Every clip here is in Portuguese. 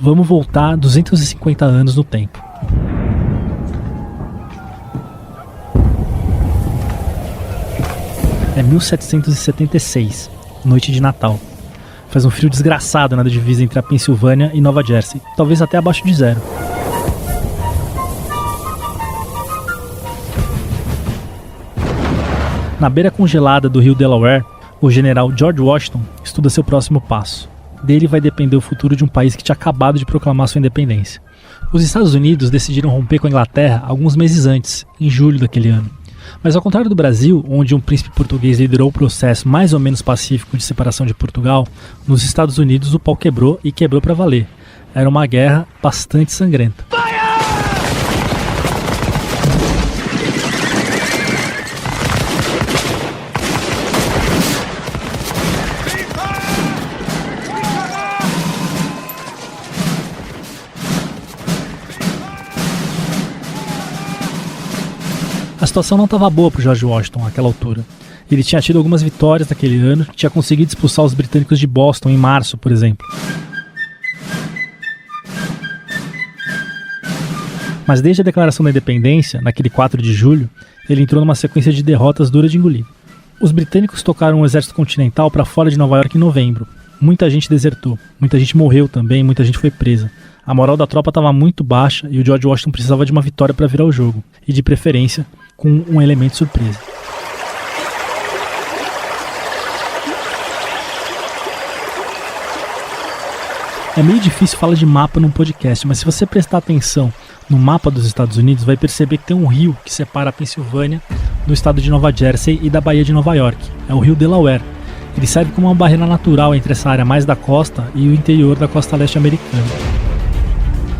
Vamos voltar 250 anos no tempo. É 1776, noite de Natal. Faz um frio desgraçado na divisa entre a Pensilvânia e Nova Jersey, talvez até abaixo de zero. Na beira congelada do rio Delaware, o general George Washington estuda seu próximo passo. Dele vai depender o futuro de um país que tinha acabado de proclamar sua independência. Os Estados Unidos decidiram romper com a Inglaterra alguns meses antes, em julho daquele ano. Mas ao contrário do Brasil, onde um príncipe português liderou o processo mais ou menos pacífico de separação de Portugal, nos Estados Unidos o pau quebrou e quebrou para valer. Era uma guerra bastante sangrenta. A situação não estava boa para o George Washington naquela altura. Ele tinha tido algumas vitórias naquele ano, tinha conseguido expulsar os britânicos de Boston em março, por exemplo. Mas desde a declaração da independência, naquele 4 de julho, ele entrou numa sequência de derrotas duras de engolir. Os britânicos tocaram um exército continental para fora de Nova York em novembro. Muita gente desertou, muita gente morreu também, muita gente foi presa. A moral da tropa estava muito baixa e o George Washington precisava de uma vitória para virar o jogo, e de preferência com um elemento surpresa. É meio difícil falar de mapa num podcast, mas se você prestar atenção no mapa dos Estados Unidos, vai perceber que tem um rio que separa a Pensilvânia do estado de Nova Jersey e da Baía de Nova York. É o rio Delaware. Ele serve como uma barreira natural entre essa área mais da costa e o interior da costa leste americana.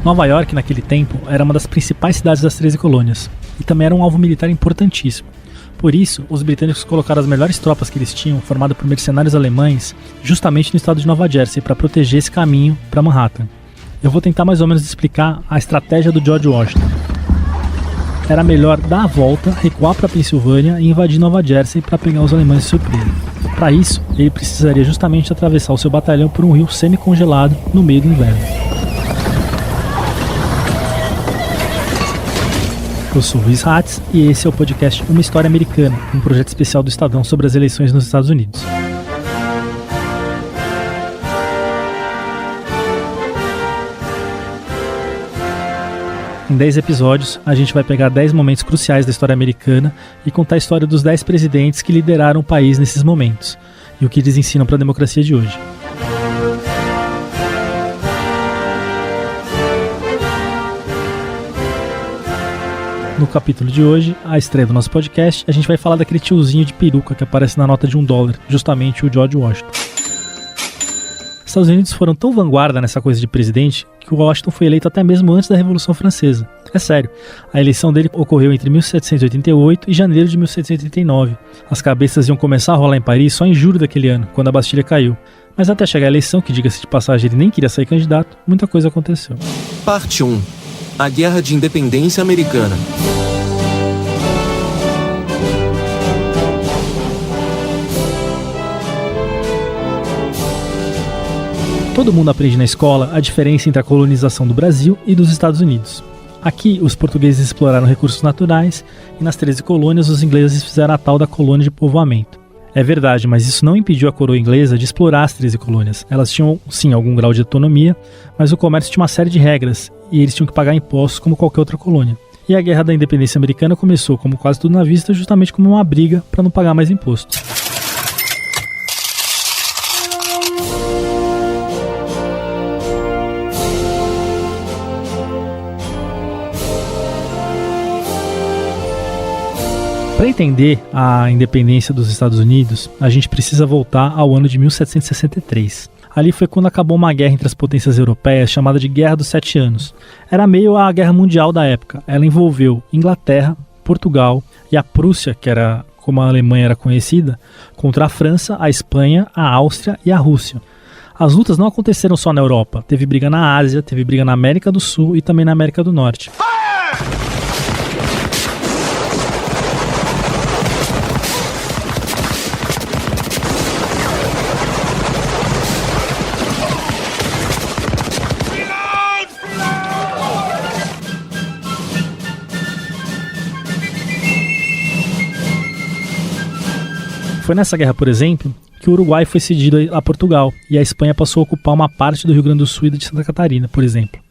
Nova York, naquele tempo, era uma das principais cidades das 13 colônias e também era um alvo militar importantíssimo. Por isso, os britânicos colocaram as melhores tropas que eles tinham, formada por mercenários alemães, justamente no estado de Nova Jersey, para proteger esse caminho para Manhattan. Eu vou tentar mais ou menos explicar a estratégia do George Washington. Era melhor dar a volta, recuar para a Pensilvânia e invadir Nova Jersey para pegar os alemães de surpresa. Para isso, ele precisaria justamente atravessar o seu batalhão por um rio semi-congelado no meio do inverno. Eu sou o Luiz Hatz e esse é o podcast Uma História Americana, um projeto especial do Estadão sobre as eleições nos Estados Unidos. Em 10 episódios, a gente vai pegar 10 momentos cruciais da história americana e contar a história dos 10 presidentes que lideraram o país nesses momentos e o que eles ensinam para a democracia de hoje. No capítulo de hoje, a estreia do nosso podcast, a gente vai falar daquele tiozinho de peruca que aparece na nota de $1, justamente o George Washington. Os Estados Unidos foram tão vanguarda nessa coisa de presidente que o Washington foi eleito até mesmo antes da Revolução Francesa. É sério, a eleição dele ocorreu entre 1788 e janeiro de 1789. As cabeças iam começar a rolar em Paris só em julho daquele ano, quando a Bastilha caiu. Mas até chegar a eleição, que diga-se de passagem ele nem queria sair candidato, muita coisa aconteceu. Parte 1. A Guerra de Independência Americana. Todo mundo aprende na escola a diferença entre a colonização do Brasil e dos Estados Unidos. Aqui, os portugueses exploraram recursos naturais e nas 13 colônias os ingleses fizeram a tal da colônia de povoamento. É verdade, mas isso não impediu a coroa inglesa de explorar as 13 colônias. Elas tinham, sim, algum grau de autonomia, mas o comércio tinha uma série de regras e eles tinham que pagar impostos como qualquer outra colônia. E a Guerra da Independência Americana começou, como quase tudo na vida, justamente como uma briga para não pagar mais impostos. Para entender a independência dos Estados Unidos, a gente precisa voltar ao ano de 1763. Ali foi quando acabou uma guerra entre as potências europeias chamada de Guerra dos 7 Anos. Era meio a guerra mundial da época. Ela envolveu Inglaterra, Portugal e a Prússia, que era como a Alemanha era conhecida, contra a França, a Espanha, a Áustria e a Rússia. As lutas não aconteceram só na Europa. Teve briga na Ásia, teve briga na América do Sul e também na América do Norte. Foi nessa guerra, por exemplo, que o Uruguai foi cedido a Portugal e a Espanha passou a ocupar uma parte do Rio Grande do Sul e de Santa Catarina, por exemplo.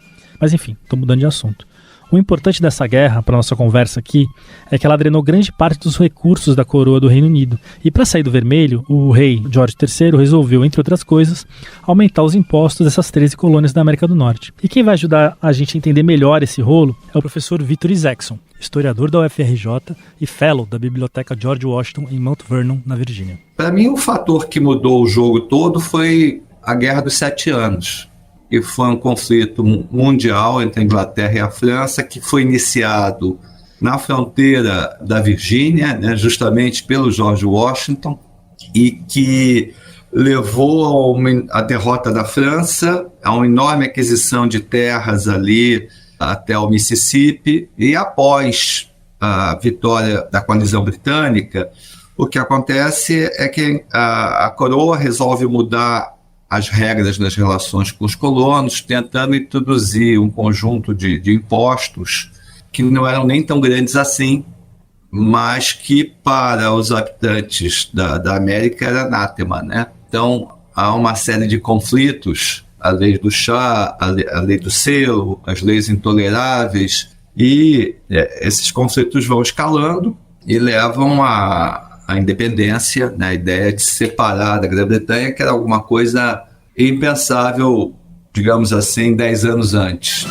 Mas enfim, estou mudando de assunto. O importante dessa guerra, para nossa conversa aqui, é que ela drenou grande parte dos recursos da coroa do Reino Unido. E para sair do vermelho, o rei George III resolveu, entre outras coisas, aumentar os impostos dessas 13 colônias da América do Norte. E quem vai ajudar a gente a entender melhor esse rolo é o professor Victor Isaacson, historiador da UFRJ e fellow da Biblioteca George Washington em Mount Vernon, na Virgínia. Para mim, o fator que mudou o jogo todo foi a Guerra dos 7 Anos. Que foi um conflito mundial entre a Inglaterra e a França, que foi iniciado na fronteira da Virgínia, né, justamente pelo George Washington, e que levou à derrota da França, a uma enorme aquisição de terras ali até o Mississippi, e após a vitória da coalizão britânica, o que acontece é que a coroa resolve mudar as regras das relações com os colonos, tentando introduzir um conjunto de impostos que não eram nem tão grandes assim, mas que para os habitantes da América era anátema, né? Então, há uma série de conflitos, a lei do chá, a lei do selo, as leis intoleráveis, e esses conflitos vão escalando e levam à independência, né, a ideia de separar da Grã-Bretanha, que era alguma coisa impensável, digamos assim, 10 anos antes.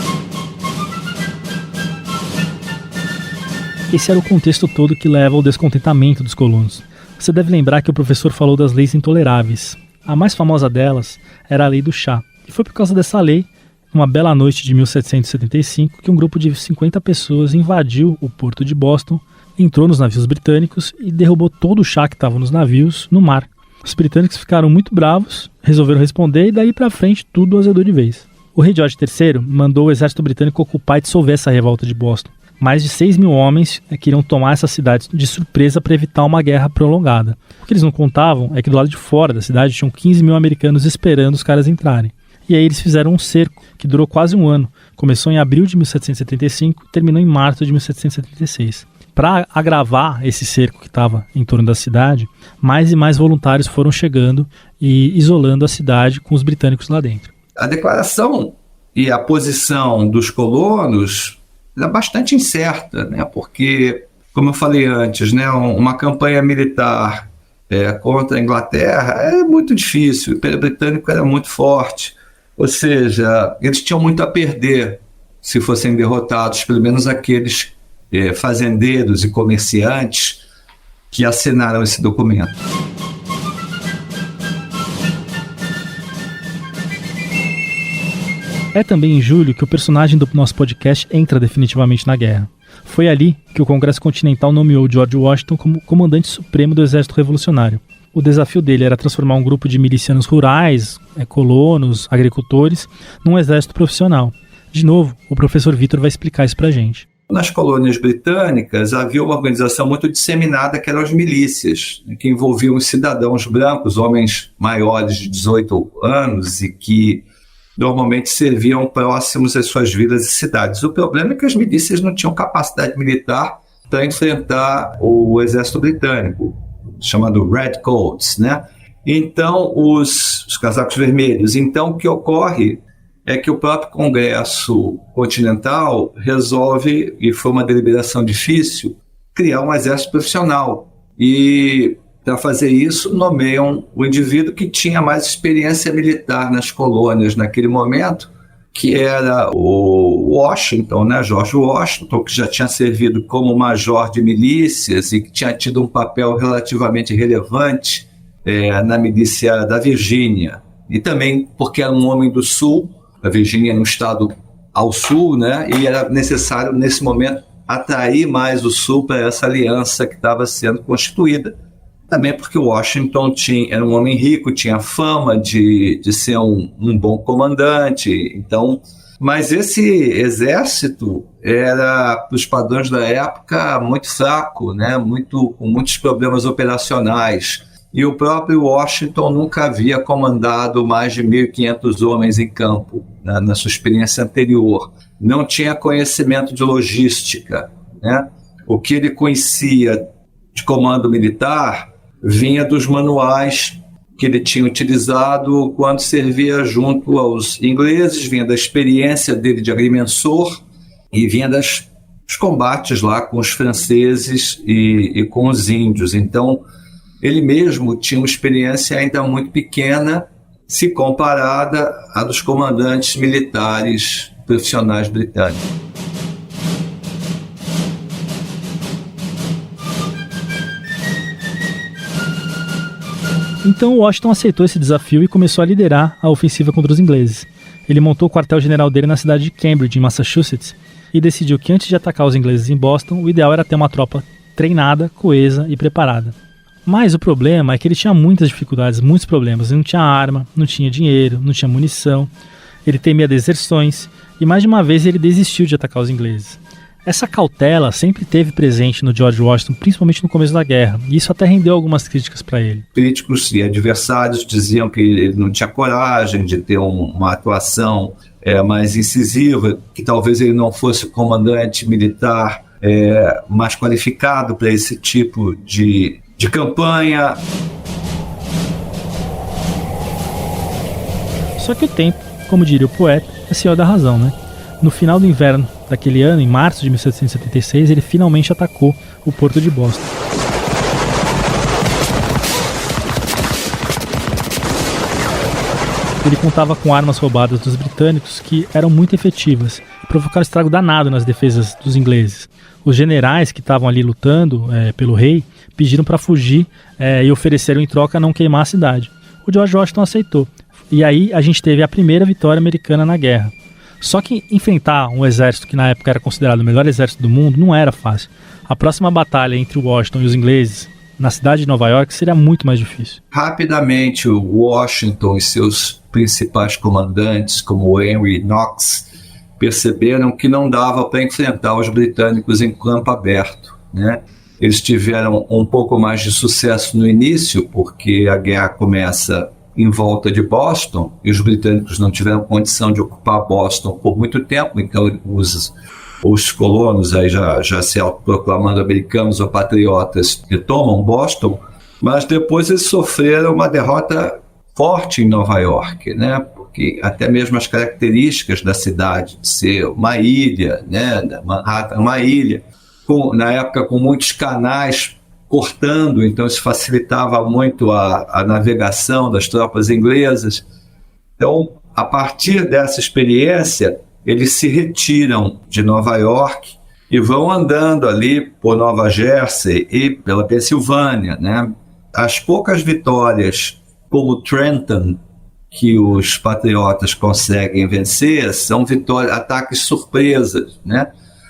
Esse era o contexto todo que leva ao descontentamento dos colonos. Você deve lembrar que o professor falou das leis intoleráveis. A mais famosa delas era a lei do chá. E foi por causa dessa lei, numa bela noite de 1775, que um grupo de 50 pessoas invadiu o porto de Boston, entrou nos navios britânicos e derrubou todo o chá que estava nos navios no mar. Os britânicos ficaram muito bravos, resolveram responder e daí pra frente tudo azedou de vez. O rei George III mandou o exército britânico ocupar e dissolver essa revolta de Boston. Mais de 6 mil homens queriam tomar essa cidade de surpresa para evitar uma guerra prolongada. O que eles não contavam é que do lado de fora da cidade tinham 15 mil americanos esperando os caras entrarem. E aí eles fizeram um cerco que durou quase um ano. Começou em abril de 1775 e terminou em março de 1776. Para agravar esse cerco que estava em torno da cidade, mais e mais voluntários foram chegando e isolando a cidade com os britânicos lá dentro. A declaração e a posição dos colonos era bastante incerta, né? Porque, como eu falei antes, né, uma campanha militar contra a Inglaterra é muito difícil, o Império Britânico era muito forte, ou seja, eles tinham muito a perder se fossem derrotados, pelo menos aqueles fazendeiros e comerciantes que assinaram esse documento. É também em julho que o personagem do nosso podcast entra definitivamente na guerra. Foi ali que o Congresso Continental nomeou George Washington como comandante supremo do Exército Revolucionário. O desafio dele era transformar um grupo de milicianos rurais, colonos, agricultores, num exército profissional. De novo, o professor Victor vai explicar isso pra gente. Nas colônias britânicas havia uma organização muito disseminada que eram as milícias, que envolviam os cidadãos brancos, homens maiores de 18 anos e que normalmente serviam próximos às suas vilas e cidades. O problema é que as milícias não tinham capacidade militar para enfrentar o exército britânico, chamado Redcoats, né? Então, os casacos vermelhos. Então, o que ocorre é que o próprio Congresso Continental resolve, e foi uma deliberação difícil, criar um exército profissional. E, para fazer isso, nomeiam o indivíduo que tinha mais experiência militar nas colônias naquele momento, que era o Washington, né? George Washington, que já tinha servido como major de milícias e que tinha tido um papel relativamente relevante na milícia da Virgínia. E também porque era um homem do Sul, a Virgínia é um estado ao sul, né? E era necessário, nesse momento, atrair mais o Sul para essa aliança que estava sendo constituída. Também porque Washington era um homem rico, tinha fama de ser um bom comandante. Então, mas esse exército era, para os padrões da época, muito fraco, né? Com muitos problemas operacionais. E o próprio Washington nunca havia comandado mais de 1.500 homens em campo, né, na sua experiência anterior. Não tinha conhecimento de logística, né? O que ele conhecia de comando militar vinha dos manuais que ele tinha utilizado quando servia junto aos ingleses, vinha da experiência dele de agrimensor e vinha dos combates lá com os franceses e com os índios. Então, ele mesmo tinha uma experiência ainda muito pequena, se comparada à dos comandantes militares profissionais britânicos. Então Washington aceitou esse desafio e começou a liderar a ofensiva contra os ingleses. Ele montou o quartel-general dele na cidade de Cambridge, em Massachusetts, e decidiu que antes de atacar os ingleses em Boston, o ideal era ter uma tropa treinada, coesa e preparada. Mas o problema é que ele tinha muitas dificuldades, muitos problemas. Ele não tinha arma, não tinha dinheiro, não tinha munição, ele temia deserções e mais de uma vez ele desistiu de atacar os ingleses. Essa cautela sempre esteve presente no George Washington, principalmente no começo da guerra, e isso até rendeu algumas críticas para ele. Críticos e adversários diziam que ele não tinha coragem de ter uma atuação mais incisiva, que talvez ele não fosse o comandante militar mais qualificado para esse tipo de campanha. Só que o tempo, como diria o poeta, é senhor da razão, né? No final do inverno daquele ano, em março de 1776, ele finalmente atacou o porto de Boston. Ele contava com armas roubadas dos britânicos que eram muito efetivas e provocaram estrago danado nas defesas dos ingleses. Os generais que estavam ali lutando pelo rei pediram para fugir e ofereceram em troca não queimar a cidade. O George Washington aceitou. E aí a gente teve a primeira vitória americana na guerra. Só que enfrentar um exército que na época era considerado o melhor exército do mundo não era fácil. A próxima batalha entre Washington e os ingleses na cidade de Nova York seria muito mais difícil. Rapidamente, o Washington e seus principais comandantes, como o Henry Knox, perceberam que não dava para enfrentar os britânicos em campo aberto, né? Eles tiveram um pouco mais de sucesso no início, porque a guerra começa em volta de Boston, e os britânicos não tiveram condição de ocupar Boston por muito tempo, então os colonos, aí já se autoproclamando americanos ou patriotas, retomam Boston, mas depois eles sofreram uma derrota forte em Nova York, né? Porque até mesmo as características da cidade, de ser uma ilha, né? Manhattan, uma ilha, na época com muitos canais cortando, então isso facilitava muito a navegação das tropas inglesas. Então, a partir dessa experiência, eles se retiram de Nova York e vão andando ali por Nova Jersey e pela Pensilvânia, né? As poucas vitórias, como Trenton, que os patriotas conseguem vencer, são ataques surpresas, né?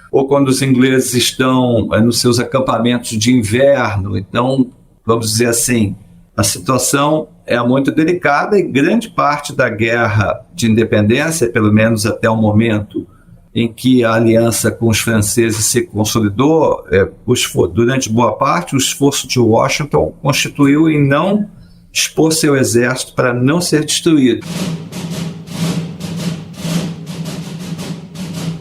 Ou quando os ingleses estão nos seus acampamentos de inverno. Então, vamos dizer assim, a situação é muito delicada e grande parte da guerra de independência, pelo menos até o momento em que a aliança com os franceses se consolidou, durante boa parte o esforço de Washington constituiu em não expor seu exército para não ser destruído.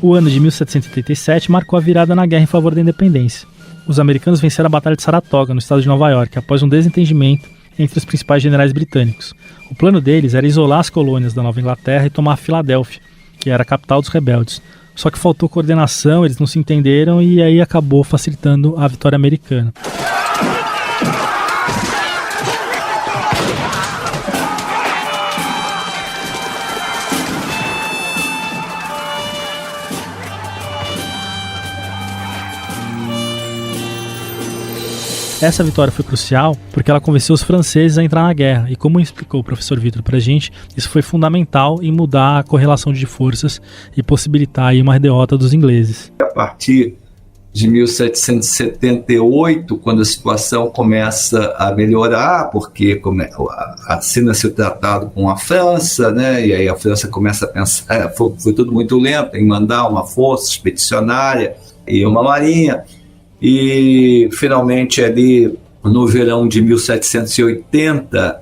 O ano de 1787 marcou a virada na guerra em favor da independência. Os americanos venceram a Batalha de Saratoga, no estado de Nova York, após um desentendimento entre os principais generais britânicos. O plano deles era isolar as colônias da Nova Inglaterra e tomar a Filadélfia, que era a capital dos rebeldes. Só que faltou coordenação, eles não se entenderam e aí acabou facilitando a vitória americana. Essa vitória foi crucial porque ela convenceu os franceses a entrar na guerra, e como explicou o professor Vitor pra gente, isso foi fundamental em mudar a correlação de forças e possibilitar aí uma derrota dos ingleses. A partir de 1778, quando a situação começa a melhorar, porque assina-se o tratado com a França, né? E aí a França começa a pensar, foi tudo muito lento, em mandar uma força expedicionária e uma marinha. E finalmente ali no verão de 1780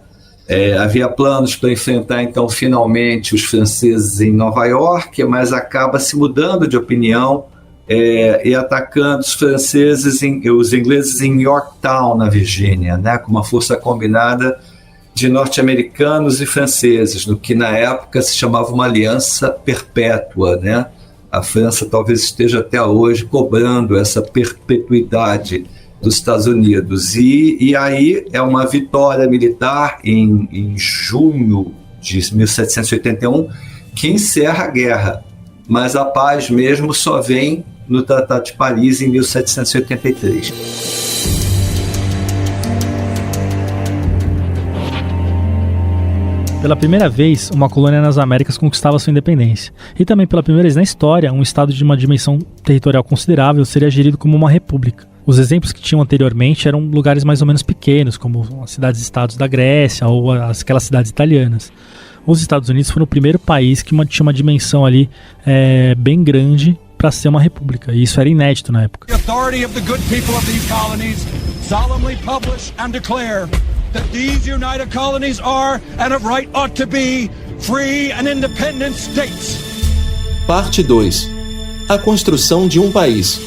havia planos para enfrentar então finalmente os franceses em Nova York, mas acaba se mudando de opinião e atacando os ingleses em Yorktown, na Virgínia, né, com uma força combinada de norte-americanos e franceses, no que na época se chamava uma aliança perpétua, né? A França talvez esteja até hoje cobrando essa perpetuidade dos Estados Unidos. E aí é uma vitória militar em junho de 1781 que encerra a guerra, mas a paz mesmo só vem no Tratado de Paris em 1783. Pela primeira vez, uma colônia nas Américas conquistava sua independência. E também pela primeira vez na história, um estado de uma dimensão territorial considerável seria gerido como uma república. Os exemplos que tinham anteriormente eram lugares mais ou menos pequenos, como as cidades-estados da Grécia ou aquelas cidades italianas. Os Estados Unidos foram o primeiro país que tinha uma dimensão ali bem grande para ser uma república, e isso era inédito na época. The authority of the good people of these colonies solemnly publish and declare that these united colonies are and of right ought to be free and independent states. Parte 2. A construção de um país.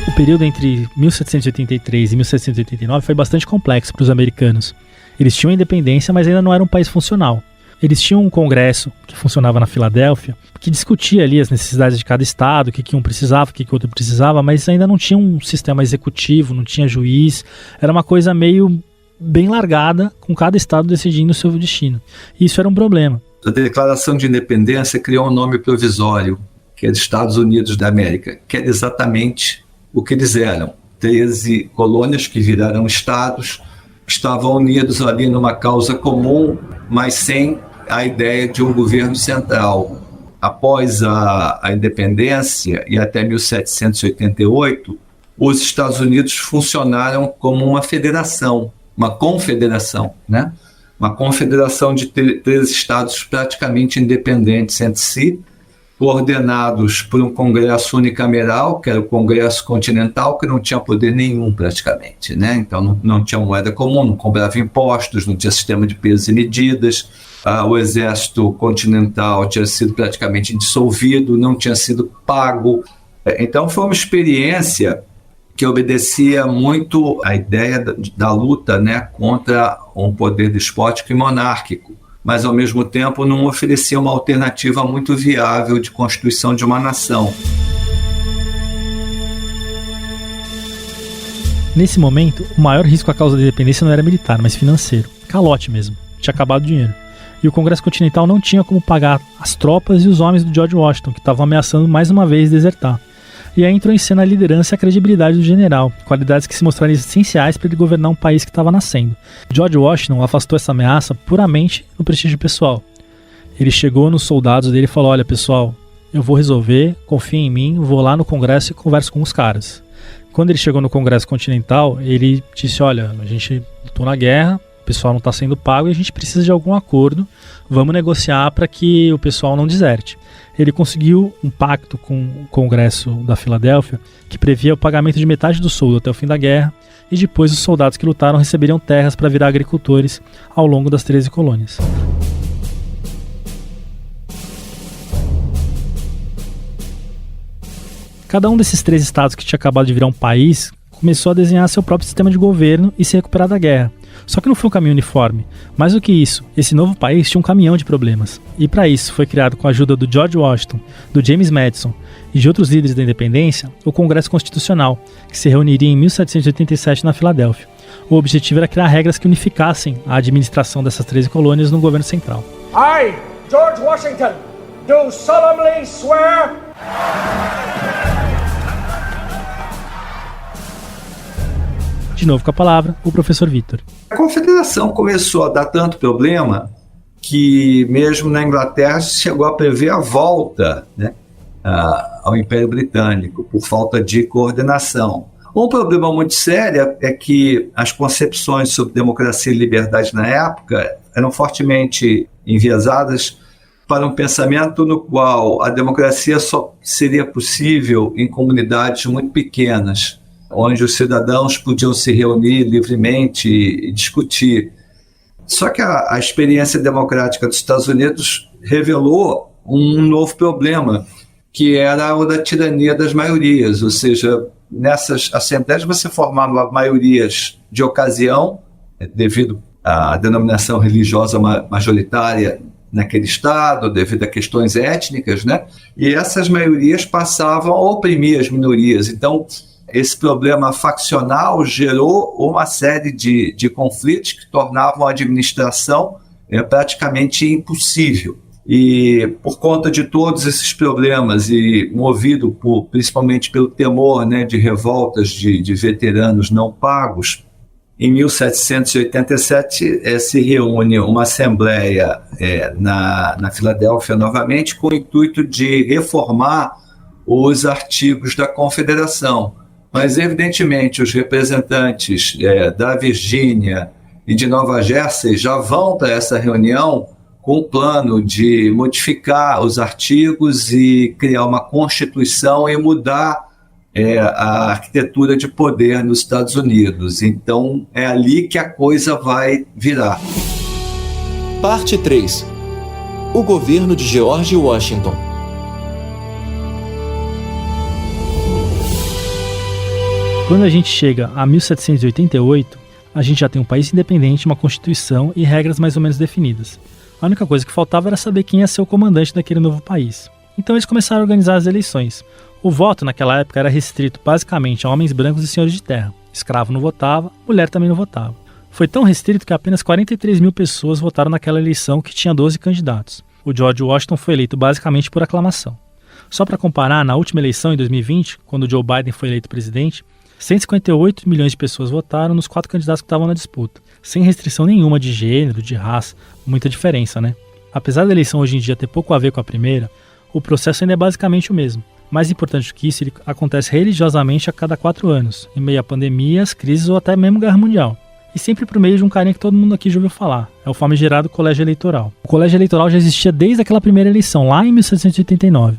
O período entre 1783 e 1789 foi bastante complexo para os americanos. Eles tinham independência, mas ainda não era um país funcional. Eles tinham um congresso que funcionava na Filadélfia, que discutia ali as necessidades de cada estado, o que um precisava, o que o outro precisava, mas ainda não tinha um sistema executivo, não tinha juiz. Era uma coisa meio bem largada, com cada estado decidindo o seu destino. E isso era um problema. A Declaração de Independência criou um nome provisório, que é dos Estados Unidos da América, que era exatamente o que eles eram. 13 colônias que viraram estados, estavam unidos ali numa causa comum, mas sem a ideia de um governo central. Após a independência e até 1788, os Estados Unidos funcionaram como uma federação, uma confederação, né? Uma confederação de 13 estados praticamente independentes entre si, coordenados por um congresso unicameral, que era o Congresso Continental, que não tinha poder nenhum praticamente, né? Então não tinha moeda comum, não cobrava impostos, não tinha sistema de pesos e medidas. O exército continental tinha sido praticamente dissolvido, não tinha sido pago. Então foi uma experiência que obedecia muito à ideia da luta, né, contra um poder despótico e monárquico, mas ao mesmo tempo não oferecia uma alternativa muito viável de constituição de uma nação. Nesse momento, o maior risco à causa da independência não era militar, mas financeiro. Calote mesmo. Tinha acabado o dinheiro. E o Congresso Continental não tinha como pagar as tropas e os homens do George Washington, que estavam ameaçando mais uma vez desertar. E aí entrou em cena a liderança e a credibilidade do general, qualidades que se mostraram essenciais para ele governar um país que estava nascendo. George Washington afastou essa ameaça puramente no prestígio pessoal. Ele chegou nos soldados dele e falou: olha pessoal, eu vou resolver, confiem em mim, vou lá no Congresso e converso com os caras. Quando ele chegou no Congresso Continental, ele disse: olha, a gente lutou na guerra, o pessoal não está sendo pago e a gente precisa de algum acordo, vamos negociar para que o pessoal não deserte. Ele conseguiu um pacto com o Congresso da Filadélfia que previa o pagamento de metade do soldo até o fim da guerra, e depois os soldados que lutaram receberiam terras para virar agricultores ao longo das 13 colônias. Cada um desses 3 estados que tinha acabado de virar um país começou a desenhar seu próprio sistema de governo e se recuperar da guerra. Só que não foi um caminho uniforme. Mais do que isso, esse novo país tinha um caminhão de problemas. E para isso foi criado, com a ajuda do George Washington, do James Madison e de outros líderes da independência, o Congresso Constitucional, que se reuniria em 1787 na Filadélfia. O objetivo era criar regras que unificassem a administração dessas 13 colônias no governo central. I, George Washington, do solemnly swear... De novo com a palavra, o professor Vitor. A confederação começou a dar tanto problema que mesmo na Inglaterra chegou a prever a volta, né, ao Império Britânico por falta de coordenação. Um problema muito sério é que as concepções sobre democracia e liberdade na época eram fortemente enviesadas para um pensamento no qual a democracia só seria possível em comunidades muito pequenas, onde os cidadãos podiam se reunir livremente e discutir. Só que a experiência democrática dos Estados Unidos revelou um novo problema, que era o da tirania das maiorias, ou seja, nessas assembleias você formava maiorias de ocasião, devido à denominação religiosa majoritária naquele estado, devido a questões étnicas, né? E essas maiorias passavam a oprimir as minorias. Então, esse problema faccional gerou uma série de conflitos que tornavam a administração praticamente impossível. E por conta de todos esses problemas e movido principalmente pelo temor, né, de revoltas de veteranos não pagos, em 1787 se reúne uma assembleia na Filadélfia novamente com o intuito de reformar os artigos da Confederação. Mas, evidentemente, os representantes da Virgínia e de Nova Jersey já vão para essa reunião com o plano de modificar os artigos e criar uma constituição e mudar a arquitetura de poder nos Estados Unidos. Então, é ali que a coisa vai virar. Parte 3. O governo de George Washington. Quando a gente chega a 1788, a gente já tem um país independente, uma constituição e regras mais ou menos definidas. A única coisa que faltava era saber quem ia ser o comandante daquele novo país. Então eles começaram a organizar as eleições. O voto naquela época era restrito basicamente a homens brancos e senhores de terra. Escravo não votava, mulher também não votava. Foi tão restrito que apenas 43 mil pessoas votaram naquela eleição que tinha 12 candidatos. O George Washington foi eleito basicamente por aclamação. Só para comparar, na última eleição em 2020, quando o Joe Biden foi eleito presidente, 158 milhões de pessoas votaram nos 4 candidatos que estavam na disputa, sem restrição nenhuma de gênero, de raça, muita diferença, né? Apesar da eleição hoje em dia ter pouco a ver com a primeira, o processo ainda é basicamente o mesmo. Mais importante do que isso, ele acontece religiosamente a cada 4 anos, em meio a pandemias, crises ou até mesmo guerra mundial. E sempre por meio de um carinha que todo mundo aqui já ouviu falar, é o famigerado Colégio Eleitoral. O Colégio Eleitoral já existia desde aquela primeira eleição, lá em 1789.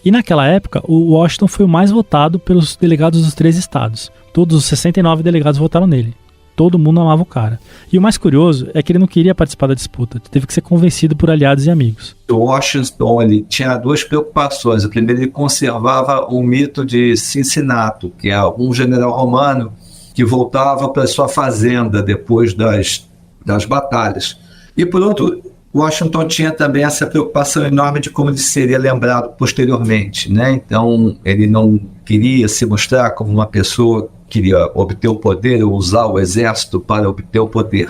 E naquela época, o Washington foi o mais votado pelos delegados dos 3 estados. Todos os 69 delegados votaram nele. Todo mundo amava o cara. E o mais curioso é que ele não queria participar da disputa. Teve que ser convencido por aliados e amigos. O Washington ele tinha 2 preocupações. A primeira, ele conservava o mito de Cincinnato, que é um general romano que voltava para sua fazenda depois das batalhas. E por outro, Washington tinha também essa preocupação enorme de como ele seria lembrado posteriormente, né? Então, ele não queria se mostrar como uma pessoa que queria obter o poder ou usar o exército para obter o poder.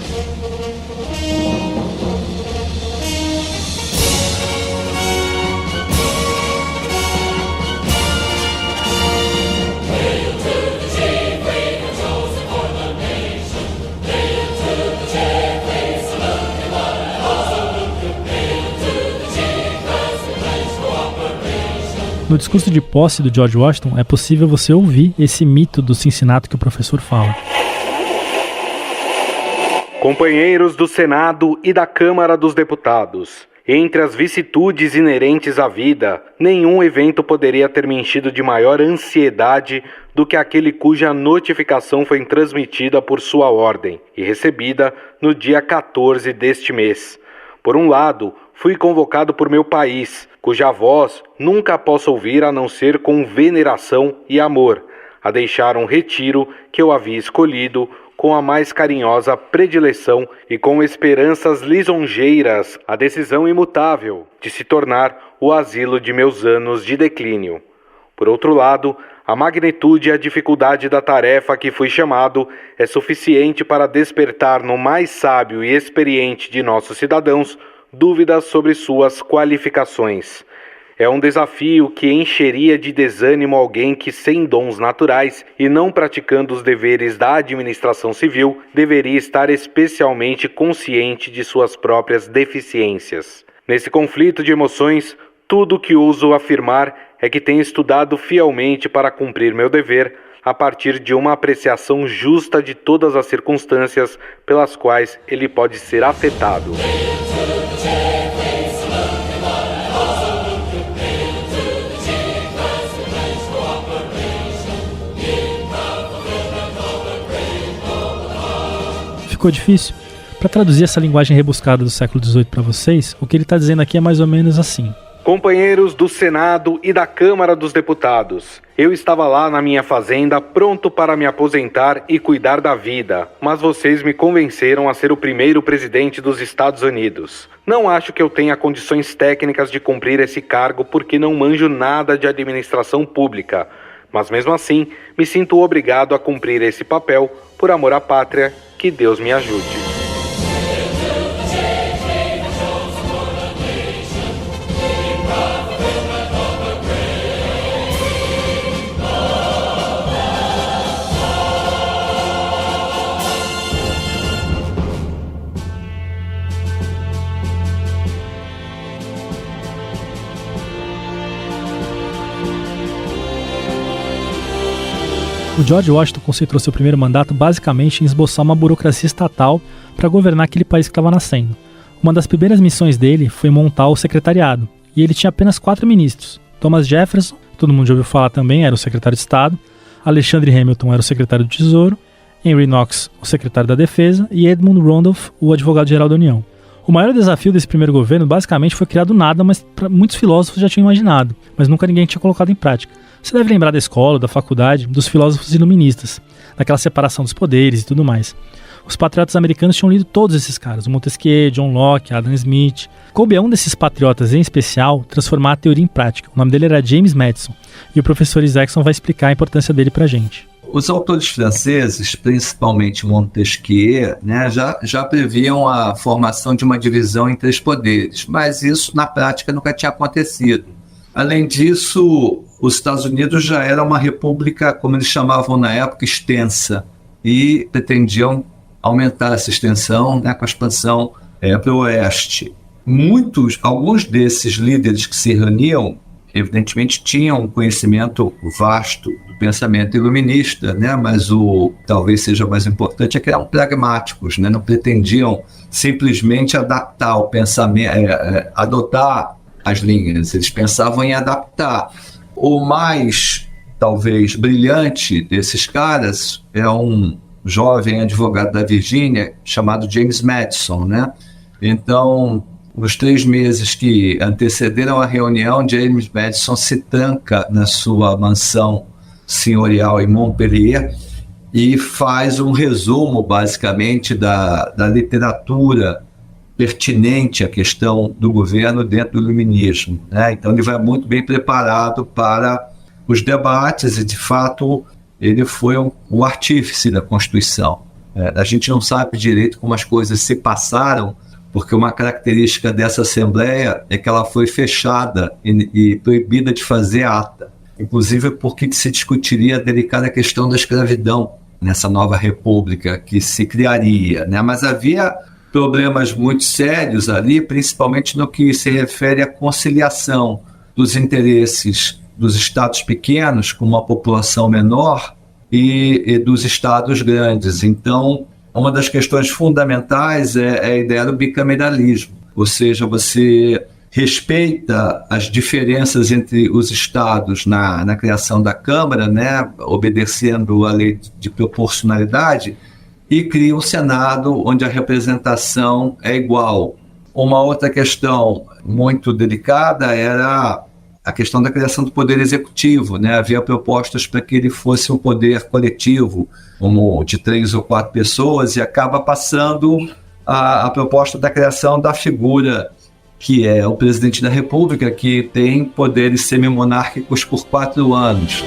No discurso de posse do George Washington, é possível você ouvir esse mito do Cincinnato que o professor fala. Companheiros do Senado e da Câmara dos Deputados, entre as vicissitudes inerentes à vida, nenhum evento poderia ter me enchido de maior ansiedade do que aquele cuja notificação foi transmitida por sua ordem e recebida no dia 14 deste mês. Por um lado, fui convocado por meu país, cuja voz nunca posso ouvir a não ser com veneração e amor, a deixar um retiro que eu havia escolhido com a mais carinhosa predileção e com esperanças lisonjeiras a decisão imutável de se tornar o asilo de meus anos de declínio. Por outro lado, a magnitude e a dificuldade da tarefa a que fui chamado é suficiente para despertar no mais sábio e experiente de nossos cidadãos dúvidas sobre suas qualificações. É um desafio que encheria de desânimo alguém que, sem dons naturais e não praticando os deveres da administração civil, deveria estar especialmente consciente de suas próprias deficiências. Nesse conflito de emoções, tudo o que ouso afirmar é que tenho estudado fielmente para cumprir meu dever, a partir de uma apreciação justa de todas as circunstâncias pelas quais ele pode ser afetado. Ficou difícil? Para traduzir essa linguagem rebuscada do século XVIII para vocês, o que ele está dizendo aqui é mais ou menos assim. Companheiros do Senado e da Câmara dos Deputados, eu estava lá na minha fazenda pronto para me aposentar e cuidar da vida, mas vocês me convenceram a ser o primeiro presidente dos Estados Unidos. Não acho que eu tenha condições técnicas de cumprir esse cargo porque não manjo nada de administração pública, mas mesmo assim me sinto obrigado a cumprir esse papel por amor à pátria. Que Deus me ajude. O George Washington concentrou seu primeiro mandato basicamente em esboçar uma burocracia estatal para governar aquele país que estava nascendo. Uma das primeiras missões dele foi montar o secretariado, e ele tinha apenas 4 ministros. Thomas Jefferson, todo mundo já ouviu falar também, era o secretário de Estado, Alexander Hamilton era o secretário do Tesouro, Henry Knox, o secretário da Defesa, e Edmund Randolph, o advogado-geral da União. O maior desafio desse primeiro governo basicamente foi criar do nada, mas muitos filósofos já tinham imaginado, mas nunca ninguém tinha colocado em prática. Você deve lembrar da escola, da faculdade, dos filósofos iluministas, daquela separação dos poderes e tudo mais. Os patriotas americanos tinham lido todos esses caras, o Montesquieu, John Locke, Adam Smith. Coube a um desses patriotas em especial transformar a teoria em prática. O nome dele era James Madison, e o professor Isaacson vai explicar a importância dele pra gente. Os autores franceses, principalmente Montesquieu, né, já previam a formação de uma divisão em 3 poderes, mas isso na prática nunca tinha acontecido. Além disso, os Estados Unidos já era uma república, como eles chamavam na época, extensa, e pretendiam aumentar essa extensão, né, com a expansão para o oeste. Alguns desses líderes que se reuniam, evidentemente, tinham um conhecimento vasto do pensamento iluminista, né, mas o talvez seja mais importante é que eram pragmáticos, né, não pretendiam simplesmente adaptar o pensamento, adotar as linhas, eles pensavam em adaptar. O mais, talvez, brilhante desses caras é um jovem advogado da Virgínia chamado James Madison, né? Então, nos 3 meses que antecederam a reunião, James Madison se tranca na sua mansão senhorial em Montpellier e faz um resumo, basicamente, da literatura pertinente à questão do governo dentro do iluminismo, né? Então ele vai muito bem preparado para os debates e, de fato, ele foi o artífice da Constituição. A gente não sabe direito como as coisas se passaram, porque uma característica dessa Assembleia é que ela foi fechada e proibida de fazer ata, inclusive porque se discutiria a delicada questão da escravidão nessa nova república que se criaria, né? Mas havia problemas muito sérios ali, principalmente no que se refere à conciliação dos interesses dos estados pequenos com uma população menor e dos estados grandes. Então, uma das questões fundamentais é a ideia do bicameralismo, ou seja, você respeita as diferenças entre os estados na criação da Câmara, né, obedecendo a lei de proporcionalidade, e cria um Senado onde a representação é igual. Uma outra questão muito delicada era a questão da criação do poder executivo, né? Havia propostas para que ele fosse um poder coletivo, como de 3 ou 4 pessoas, e acaba passando a proposta da criação da figura que é o presidente da República, que tem poderes semimonárquicos por 4 anos.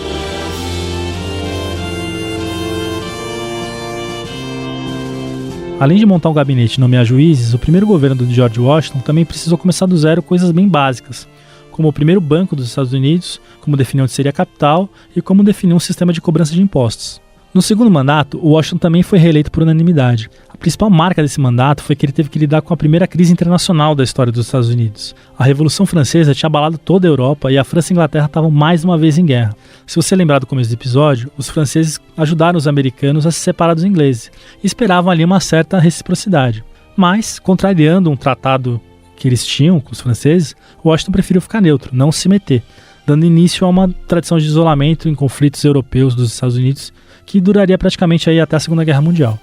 Além de montar um gabinete e nomear juízes, o primeiro governo do George Washington também precisou começar do zero coisas bem básicas, como o primeiro banco dos Estados Unidos, como definir onde seria a capital e como definir um sistema de cobrança de impostos. No segundo mandato, o Washington também foi reeleito por unanimidade. A principal marca desse mandato foi que ele teve que lidar com a primeira crise internacional da história dos Estados Unidos. A Revolução Francesa tinha abalado toda a Europa e a França e a Inglaterra estavam mais uma vez em guerra. Se você lembrar do começo do episódio, os franceses ajudaram os americanos a se separar dos ingleses e esperavam ali uma certa reciprocidade. Mas, contrariando um tratado que eles tinham com os franceses, Washington preferiu ficar neutro, não se meter, dando início a uma tradição de isolamento em conflitos europeus dos Estados Unidos que duraria praticamente aí até a Segunda Guerra Mundial.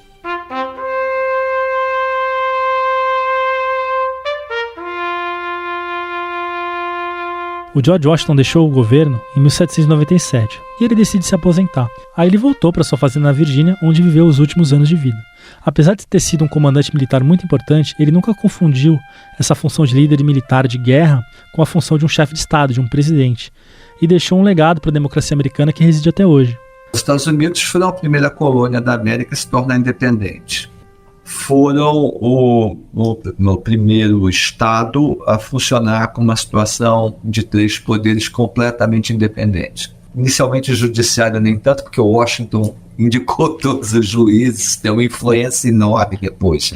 O George Washington deixou o governo em 1797 e ele decide se aposentar. Aí ele voltou para sua fazenda na Virgínia, onde viveu os últimos anos de vida. Apesar de ter sido um comandante militar muito importante, ele nunca confundiu essa função de líder militar de guerra com a função de um chefe de Estado, de um presidente, e deixou um legado para a democracia americana que reside até hoje. Os Estados Unidos foram a primeira colônia da América a se tornar independente. Foram o primeiro Estado a funcionar com uma situação de 3 poderes completamente independentes. Inicialmente o judiciário nem tanto, porque Washington indicou todos os juízes, tem uma influência enorme depois.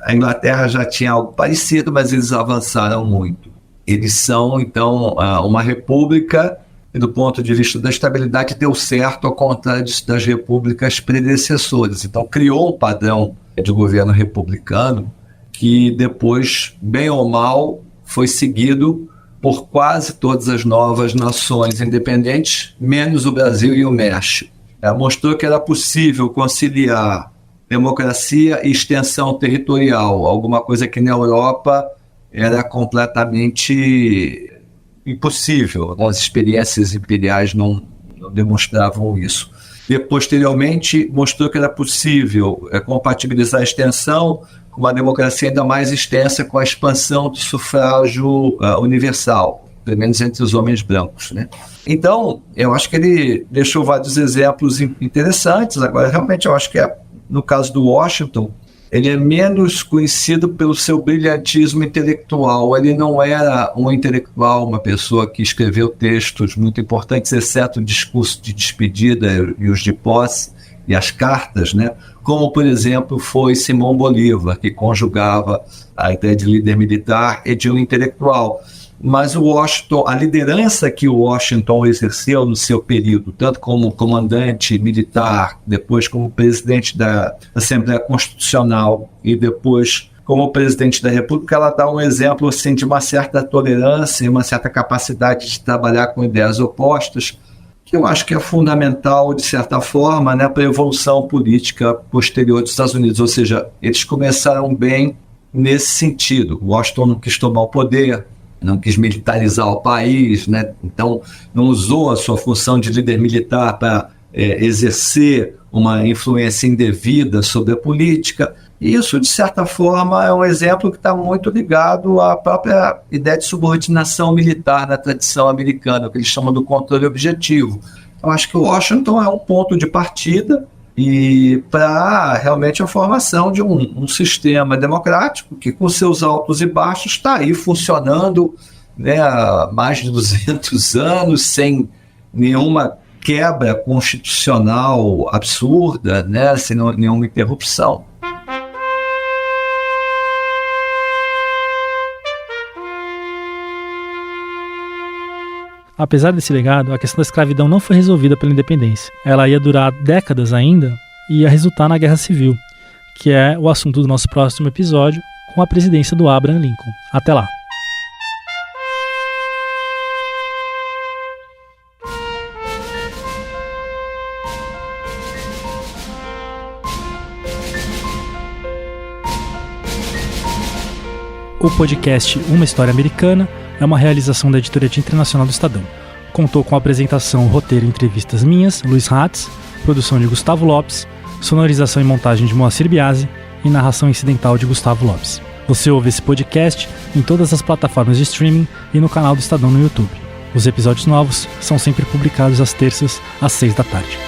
A Inglaterra já tinha algo parecido, mas eles avançaram muito. Eles são, então, uma república, e do ponto de vista da estabilidade deu certo, ao contrário das repúblicas predecessoras. Então criou um padrão de governo republicano que depois, bem ou mal, foi seguido por quase todas as novas nações independentes, menos o Brasil e o México. Mostrou que era possível conciliar democracia e extensão territorial, alguma coisa que na Europa era completamente impossível. As experiências imperiais não demonstravam isso. E, posteriormente, mostrou que era possível compatibilizar a extensão com uma democracia ainda mais extensa, com a expansão do sufrágio universal, pelo menos entre os homens brancos, né? Então, eu acho que ele deixou vários exemplos interessantes. Agora, realmente, eu acho que no caso do Washington, ele é menos conhecido pelo seu brilhantismo intelectual. Ele não era um intelectual, uma pessoa que escreveu textos muito importantes, exceto o discurso de despedida e os de posse e as cartas, né? Como, por exemplo, foi Simão Bolívar, que conjugava a ideia de líder militar e de um intelectual. Mas o Washington, a liderança que o Washington exerceu no seu período, tanto como comandante militar, depois como presidente da Assembleia Constitucional e depois como presidente da República, ela dá um exemplo assim, de uma certa tolerância e uma certa capacidade de trabalhar com ideias opostas, que eu acho que é fundamental, de certa forma, né, para a evolução política posterior dos Estados Unidos. Ou seja, eles começaram bem nesse sentido. Washington não quis tomar o poder, não quis militarizar o país, né? Então não usou a sua função de líder militar para exercer uma influência indevida sobre a política. E isso, de certa forma, é um exemplo que está muito ligado à própria ideia de subordinação militar na tradição americana, que eles chamam do controle objetivo. Então acho que o Washington é um ponto de partida e para realmente a formação de um sistema democrático que, com seus altos e baixos, está aí funcionando, né, há mais de 200 anos, sem nenhuma quebra constitucional absurda, né, sem nenhuma interrupção. Apesar desse legado, a questão da escravidão não foi resolvida pela independência. Ela ia durar décadas ainda e ia resultar na Guerra Civil, que é o assunto do nosso próximo episódio, com a presidência do Abraham Lincoln. Até lá! O podcast Uma História Americana é uma realização da Editoria Internacional do Estadão. Contou com a apresentação, roteiro e entrevistas minhas, Luiz Hatz, produção de Gustavo Lopes, sonorização e montagem de Moacir Biasi e narração incidental de Gustavo Lopes. Você ouve esse podcast em todas as plataformas de streaming e no canal do Estadão no YouTube. Os episódios novos são sempre publicados às terças, às 6 da tarde.